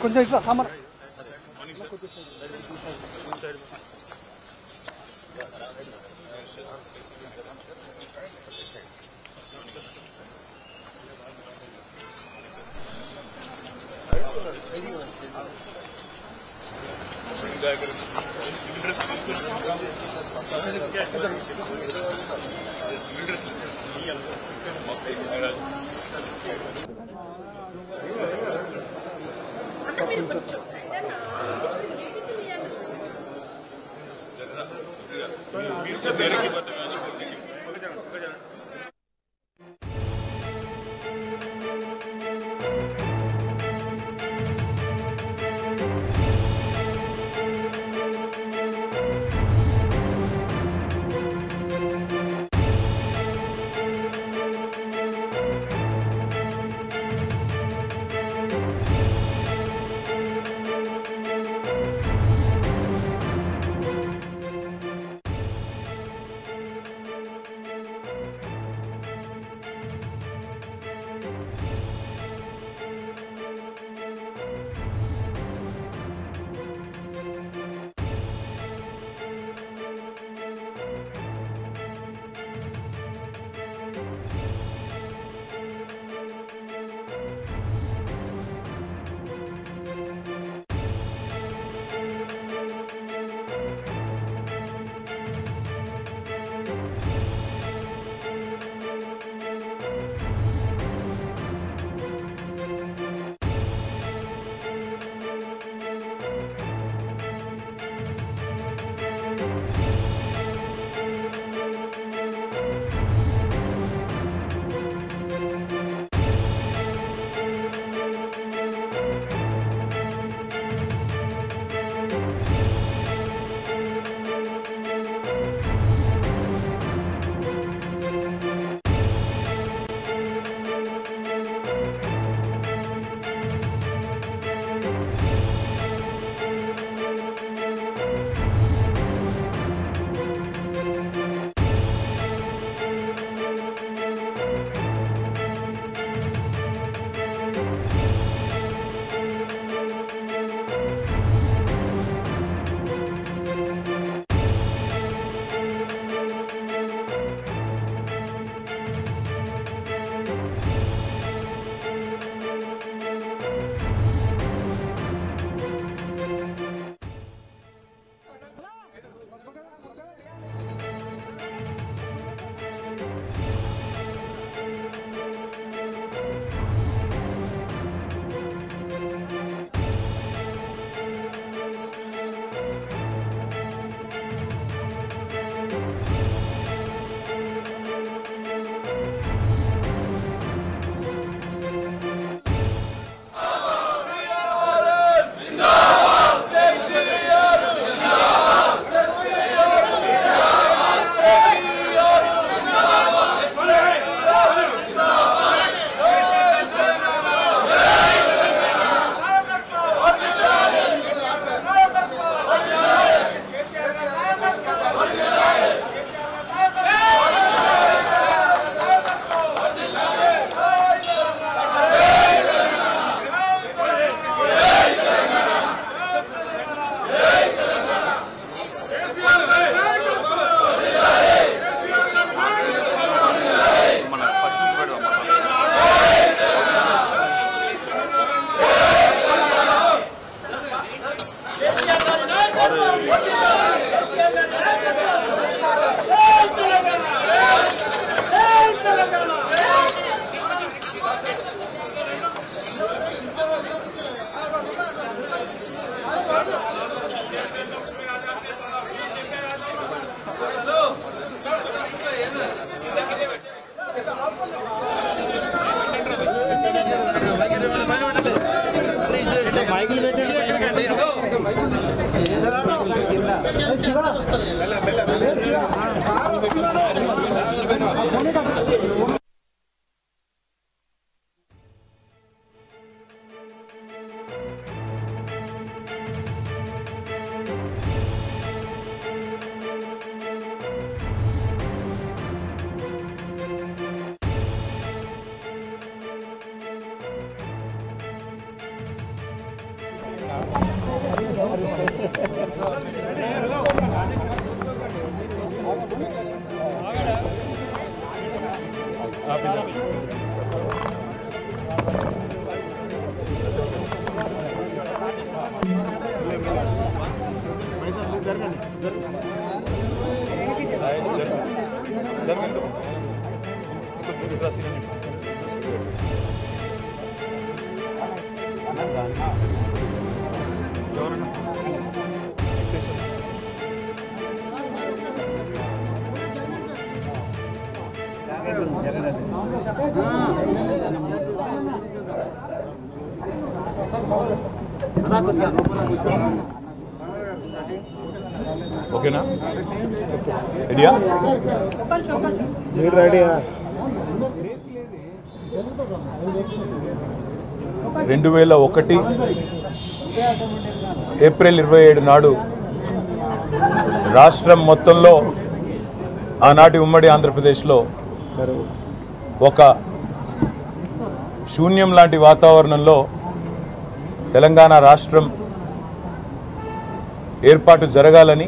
కొంచెం ఇట్లా సామాన్ ఓకేనా? రెడీయా? మీరు రెడీయా? 2001 ఏప్రిల్ 27 నాడు రాష్ట్రం మొత్తంలో ఆనాటి ఉమ్మడి ఆంధ్రప్రదేశ్లో ఒక శూన్యం లాంటి వాతావరణంలో తెలంగాణ రాష్ట్రం ఏర్పాటు జరగాలని,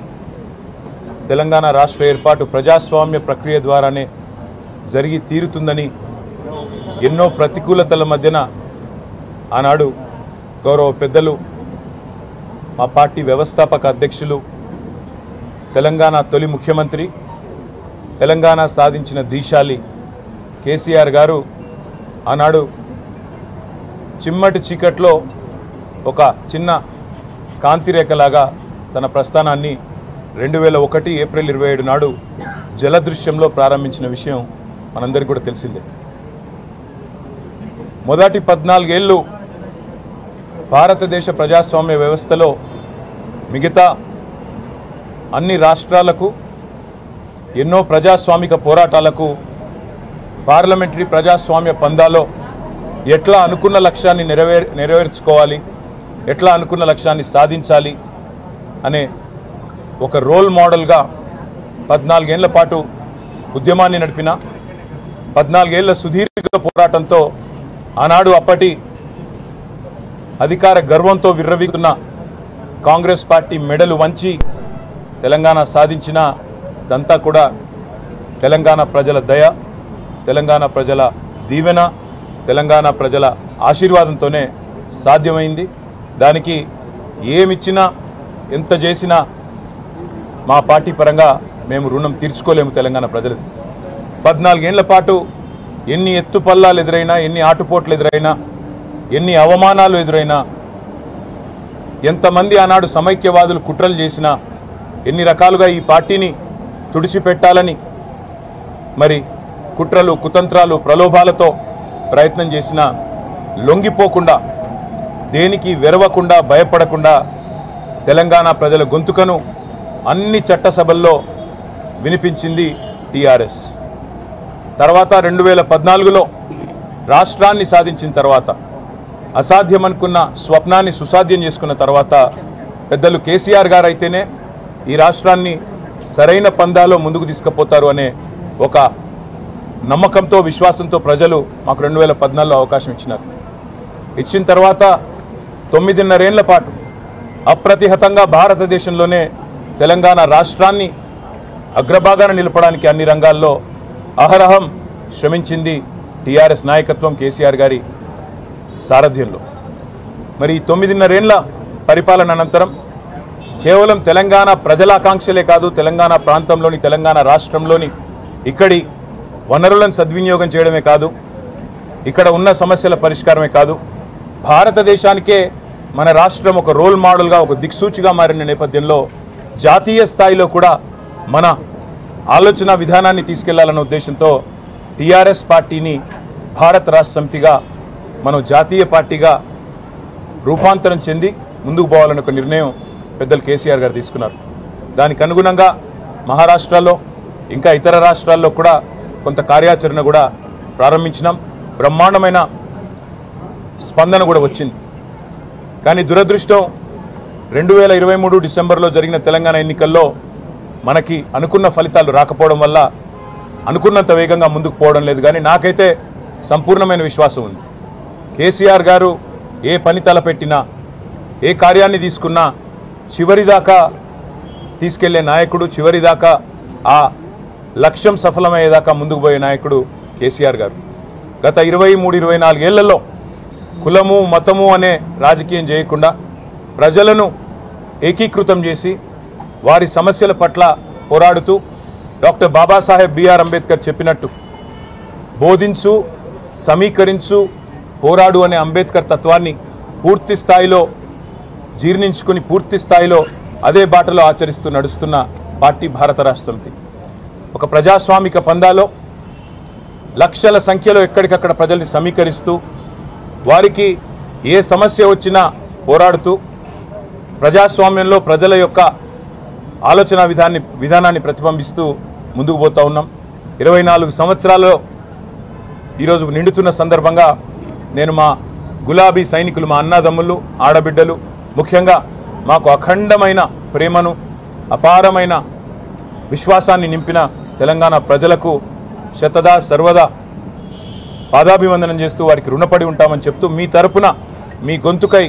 తెలంగాణ రాష్ట్ర ఏర్పాటు ప్రజాస్వామ్య ప్రక్రియ ద్వారానే జరిగి తీరుతుందని ఎన్నో ప్రతికూలతల మధ్యన ఆనాడు గౌరవ పెద్దలు మా పార్టీ వ్యవస్థాపక అధ్యక్షులు, తెలంగాణ తొలి ముఖ్యమంత్రి, తెలంగాణ సాధించిన దీశాలి కేసీఆర్ గారు ఆనాడు చిమ్మటి చీకట్లో ఒక చిన్న కాంతిరేఖలాగా తన ప్రస్థానాన్ని 2001 ఏప్రిల్ 27 నాడు జలదృశ్యంలో ప్రారంభించిన విషయం మనందరికీ కూడా తెలిసిందే. మొదటి 14 ఏళ్ళు భారతదేశ ప్రజాస్వామ్య వ్యవస్థలో మిగతా అన్ని రాష్ట్రాలకు ఎన్నో ప్రజాస్వామిక పోరాటాలకు పార్లమెంటరీ ప్రజాస్వామ్య పందాలో ఎట్లా అనుకున్న లక్ష్యాన్ని నెరవేర్చుకోవాలి, ఎట్లా అనుకున్న లక్ష్యాన్ని సాధించాలి అనే ఒక రోల్ మోడల్గా 14 ఏళ్ల పాటు ఉద్యమాన్ని నడిపిన, 14 ఏళ్ల సుదీర్ఘ పోరాటంతో ఆనాడు అప్పటి అధికార గర్వంతో విర్రవీగుతున్న కాంగ్రెస్ పార్టీ మెడలు వంచి తెలంగాణ సాధించిన దంతా కూడా తెలంగాణ ప్రజల దయ, తెలంగాణ ప్రజల దీవెన, తెలంగాణ ప్రజల ఆశీర్వాదంతోనే సాధ్యమైంది. దానికి ఏమిచ్చినా ఎంత చేసినా మా పార్టీ పరంగా మేము రుణం తీర్చుకోలేము తెలంగాణ ప్రజలు. 14 ఏళ్ల పాటు ఎన్ని ఎత్తుపల్లాలు ఎదురైనా, ఎన్ని ఆటుపోట్లు ఎదురైనా, ఎన్ని అవమానాలు ఎదురైనా, ఎంతమంది ఆనాడు సమైక్యవాదులు కుట్రలు చేసినా, ఎన్ని రకాలుగా ఈ పార్టీని తుడిచిపెట్టాలని మరి కుట్రలు, కుతంత్రాలు, ప్రలోభాలతో ప్రయత్నం చేసినా లొంగిపోకుండా, దేనికి వెరవకుండా, భయపడకుండా తెలంగాణ ప్రజల గొంతుకను అన్ని చట్టసభల్లో వినిపించింది టీఆర్ఎస్. తర్వాత 2014లో రాష్ట్రాన్ని సాధించిన తర్వాత, అసాధ్యమనుకున్న స్వప్నాన్ని సుసాధ్యం చేసుకున్న తర్వాత పెద్దలు కేసీఆర్ గారు అయితేనే ఈ రాష్ట్రాన్ని సరైన పందాలో ముందుకు తీసుకుపోతారు అనే ఒక నమ్మకంతో, విశ్వాసంతో ప్రజలు మాకు 2014లో అవకాశం ఇచ్చినారు. ఇచ్చిన తర్వాత 9.5 ఏళ్ల పాటు అప్రతిహతంగా భారతదేశంలోనే తెలంగాణ రాష్ట్రాన్ని అగ్రభాగాన నిలపడానికి అన్ని రంగాల్లో అహరహం శ్రమించింది టీఆర్ఎస్ నాయకత్వం, కేసీఆర్ గారి సారథ్యంలో. మరి ఈ 9.5 ఏళ్ల పరిపాలన అనంతరం కేవలం తెలంగాణ ప్రజల ఆకాంక్షలే కాదు, తెలంగాణ ప్రాంతంలోని, తెలంగాణ రాష్ట్రంలోని ఇక్కడి వనరులను సద్వినియోగం చేయడమే కాదు, ఇక్కడ ఉన్న సమస్యల పరిష్కారమే కాదు, భారతదేశానికే మన రాష్ట్రం ఒక రోల్ మోడల్గా, ఒక దిక్సూచిగా మారిన నేపథ్యంలో జాతీయ స్థాయిలో కూడా మన ఆలోచన విధానాన్ని తీసుకెళ్లాలన్న ఉద్దేశంతో టీఆర్ఎస్ పార్టీని భారత రాష్ట్ర సమితిగా మనం జాతీయ పార్టీగా రూపాంతరం చెంది ముందుకు పోవాలన్న ఒక నిర్ణయం పెద్దలు కేసీఆర్ గారు తీసుకున్నారు. దానికి అనుగుణంగా మహారాష్ట్రలో ఇంకా ఇతర రాష్ట్రాల్లో కూడా కొంత కార్యాచరణ కూడా ప్రారంభించినాం. బ్రహ్మాండమైన స్పందన కూడా వచ్చింది. కానీ దురదృష్టం 2023 డిసెంబర్లో జరిగిన తెలంగాణ ఎన్నికల్లో మనకి అనుకున్న ఫలితాలు రాకపోవడం వల్ల అనుకున్నంత వేగంగా ముందుకు పోవడం లేదు. కానీ నాకైతే సంపూర్ణమైన విశ్వాసం ఉంది. కేసీఆర్ గారు ఏ పని తలపెట్టినా, ఏ కార్యాన్ని తీసుకున్నా చివరిదాకా తీసుకెళ్లే నాయకుడు, చివరిదాకా ఆ లక్ష్యం సఫలమయ్యేదాకా ముందుకు పోయే నాయకుడు కేసీఆర్ గారు. గత 23-24 ఏళ్లలో కులము మతము అనే రాజకీయం చేయకుండా ప్రజలను ఏకీకృతం చేసి వారి సమస్యల పట్ల పోరాడుతూ డాక్టర్ బాబాసాహెబ్ బిఆర్ అంబేద్కర్ చెప్పినట్టు బోధించు, సమీకరించు, పోరాడు అనే అంబేద్కర్ తత్వాన్ని పూర్తి స్థాయిలో జీర్ణించుకుని పూర్తి స్థాయిలో అదే బాటలో ఆచరిస్తూ నడుస్తున్న పార్టీ భారత రాష్ట్ర సమితి. ఒక ప్రజాస్వామిక పందాలో లక్షల సంఖ్యలో ఎక్కడికక్కడ ప్రజల్ని సమీకరిస్తూ వారికి ఏ సమస్య వచ్చినా పోరాడుతూ ప్రజాస్వామ్యంలో ప్రజల యొక్క ఆలోచన విధానాన్ని ప్రతిబింబిస్తూ ముందుకు పోతూ ఉన్నాం. 24 సంవత్సరాల్లో ఈరోజు నిండుతున్న సందర్భంగా నేను మా గులాబీ సైనికులు, మా అన్నదమ్ములు, ఆడబిడ్డలు, ముఖ్యంగా మాకు అఖండమైన ప్రేమను, అపారమైన విశ్వాసాన్ని నింపిన తెలంగాణ ప్రజలకు శతదా సర్వదా పాదాభివందనం చేస్తూ వారికి రుణపడి ఉంటామని చెప్తూ మీ తరపున మీ గొంతుకై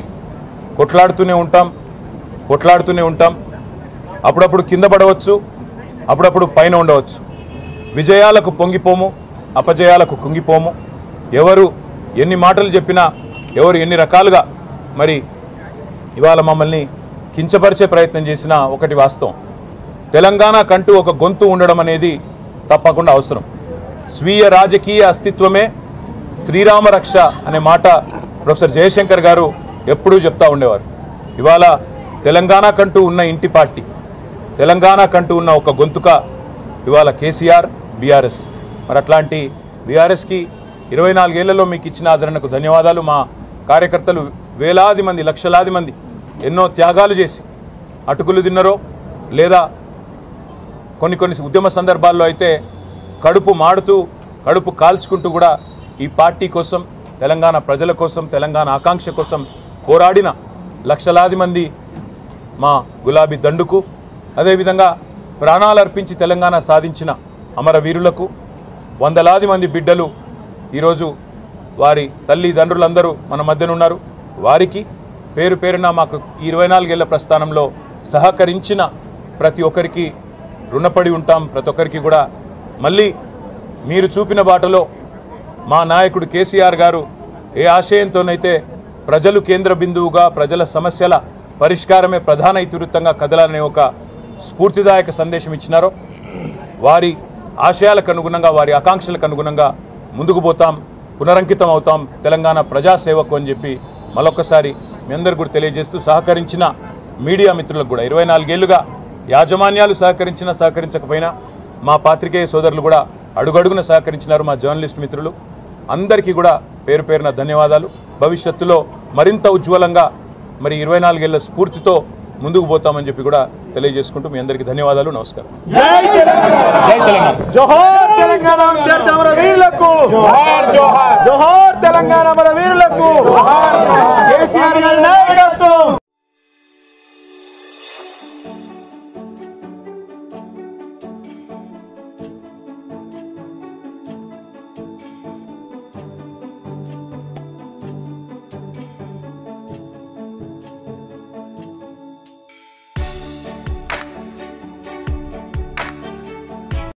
కొట్లాడుతూనే ఉంటాం. అప్పుడప్పుడు కింద పడవచ్చు, అప్పుడప్పుడు పైన ఉండవచ్చు. విజయాలకు పొంగిపోము, అపజయాలకు కుంగిపోము. ఎవరు ఎన్ని మాటలు చెప్పినా, ఎవరు ఎన్ని రకాలుగా మరి ఇవాళ మమ్మల్ని కించపరిచే ప్రయత్నం చేసినా ఒకటి వాస్తవం, తెలంగాణ కంటూ ఒక గొంతు ఉండడం అనేది తప్పకుండా అవసరం. స్వీయ రాజకీయ అస్తిత్వమే శ్రీరామ రక్ష అనే మాట ప్రొఫెసర్ జయశంకర్ గారు ఎప్పుడూ చెప్తా ఉండేవారు. ఇవాళ తెలంగాణ కంటూ ఉన్న ఇంటి పార్టీ, తెలంగాణ కంటూ ఉన్న ఒక గొంతుక ఇవాళ కేసీఆర్, బీఆర్ఎస్. మరి అట్లాంటి బీఆర్ఎస్కి 24 ఏళ్లలో మీకు ఇచ్చిన ఆదరణకు ధన్యవాదాలు. మా కార్యకర్తలు వేలాది మంది, లక్షలాది మంది ఎన్నో త్యాగాలు చేసి అటుకులు తిన్నరో లేదా కొన్ని ఉద్యమ సందర్భాల్లో అయితే కడుపు మాడుతూ, కడుపు కాల్చుకుంటూ కూడా ఈ పార్టీ కోసం, తెలంగాణ ప్రజల కోసం, తెలంగాణ ఆకాంక్ష కోసం పోరాడిన లక్షలాది మంది మా గులాబీ దండుకు, అదేవిధంగా ప్రాణాలు అర్పించి తెలంగాణ సాధించిన అమరవీరులకు, వందలాది మంది బిడ్డలు ఈరోజు వారి తల్లిదండ్రులందరూ మన మధ్యన ఉన్నారు. వారికి పేరు పేరున మాకు 24 ఏళ్ల ప్రస్థానంలో సహకరించిన ప్రతి ఒక్కరికి రుణపడి ఉంటాం. ప్రతి ఒక్కరికి కూడా మళ్ళీ మీరు చూపిన బాటలో మా నాయకుడు కేసీఆర్ గారు ఏ ఆశయంతోనైతే ప్రజలు కేంద్ర బిందువుగా, ప్రజల సమస్యల పరిష్కారమే ప్రధాన ఇతివృత్తంగా కదలాలనే ఒక స్ఫూర్తిదాయక సందేశం ఇచ్చినారో వారి ఆశయాలకు అనుగుణంగా, వారి ఆకాంక్షలకు అనుగుణంగా ముందుకు పోతాం, పునరంకితం అవుతాం తెలంగాణ ప్రజాసేవకు అని చెప్పి మరొకసారి మీ అందరికీ కూడా తెలియజేస్తూ, సహకరించిన మీడియా మిత్రులకు కూడా 24 ఏళ్లుగా యాజమాన్యాలు సహకరించినా సహకరించకపోయినా మా పాత్రికేయ సోదరులు కూడా అడుగడుగున సహకరించినారు. మా జర్నలిస్ట్ మిత్రులు అందరికీ కూడా పేరు పేరున ధన్యవాదాలు. భవిష్యత్తులో మరింత ఉజ్వలంగా మరి 24 ఏళ్ల స్ఫూర్తితో ముందుకు పోతామని చెప్పి కూడా తెలియజేసుకుంటూ మీ అందరికీ ధన్యవాదాలు. నమస్కారం. జై తెలంగాణ. జోహార్ తెలంగాణ.